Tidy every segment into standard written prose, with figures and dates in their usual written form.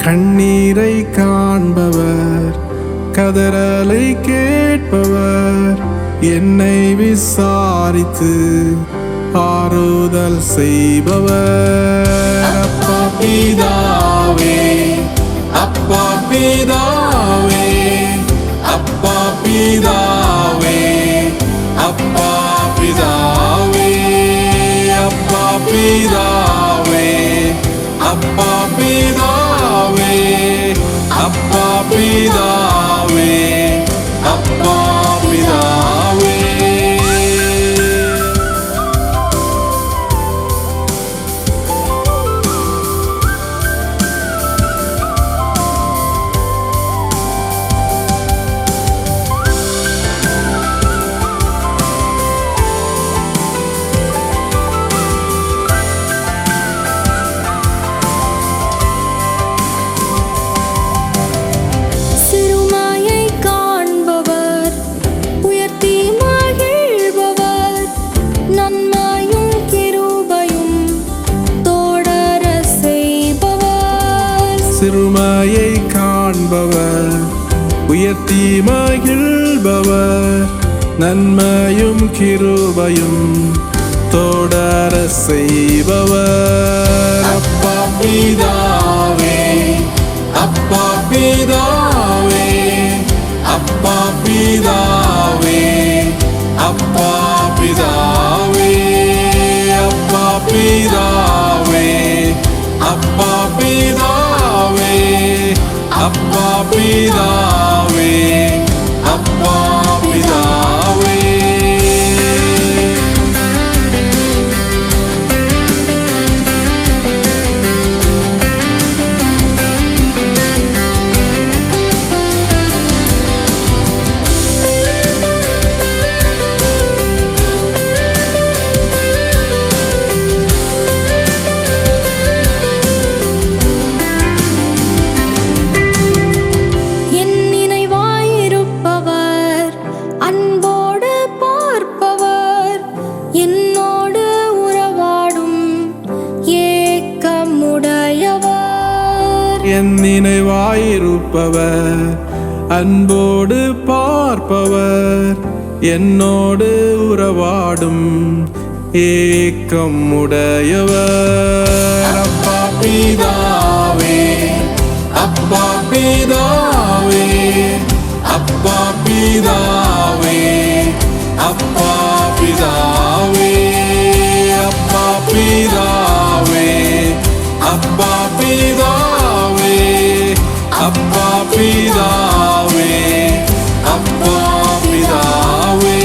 கண்ணீரை காண்பவர், கதறலை கேட்பவர், என்னை விசாரித்து ஆறுதல் செய்பவர். அப்பா பிதாவே, அப்பா பிதாவே, அப்பா பிதாவே, அப்பா பிதாவே, அப்பா பிதாவே, அப்பா பிதாவே, அப்பா பிதாவே, அப்பா பிதாவே. சிறுமையை காண்பவர், உயர்த்தி மகிழ்பவர், நன்மையும் கிருபையும் தொடர செய்பவர். அப்பா பிதாவே, அப்பா பிதாவே, அப்பா பிதாவே, அப்பா பிதாவே, அப்பா பிதாவே, அப்பா பிதாவே, அப்பா பிதாவே, அப்பா பிதாவே. என் நினைவாயிருப்பவர், அன்போடு பார்ப்பவர், என்னோடு உறவாடும் ஏக்கம் உடையவர். அப்பா பிதாவே, அப்பா பிதாவே, அப்பா பிதாவே, அப்பா பிதாவே, அப்பா பிதாவே, அப்பா பிதாவே, அப்பா பிதாவே, அப்பா பிதாவே.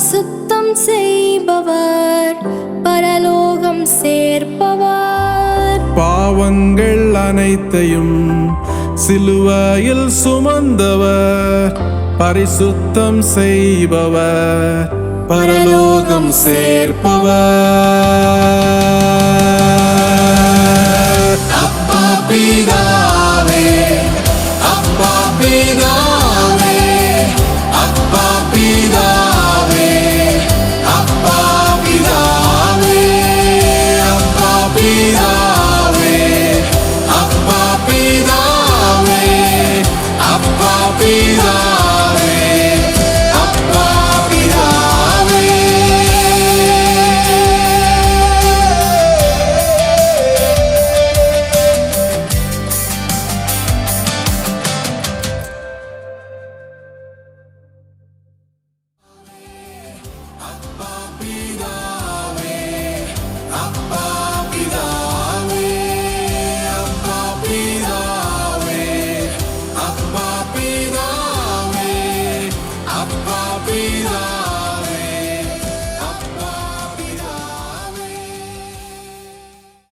சுத்தம் செய்பவர், பரலோகம் சேர்ப்பவர். பாவங்கள் அனைத்தையும் சிலுவையில் சுமந்தவர், பரிசுத்தம் செய்பவர், பரலோகம் சேர்ப்பவர். அப்பா பிதாவே, அப்பா பிதாவே.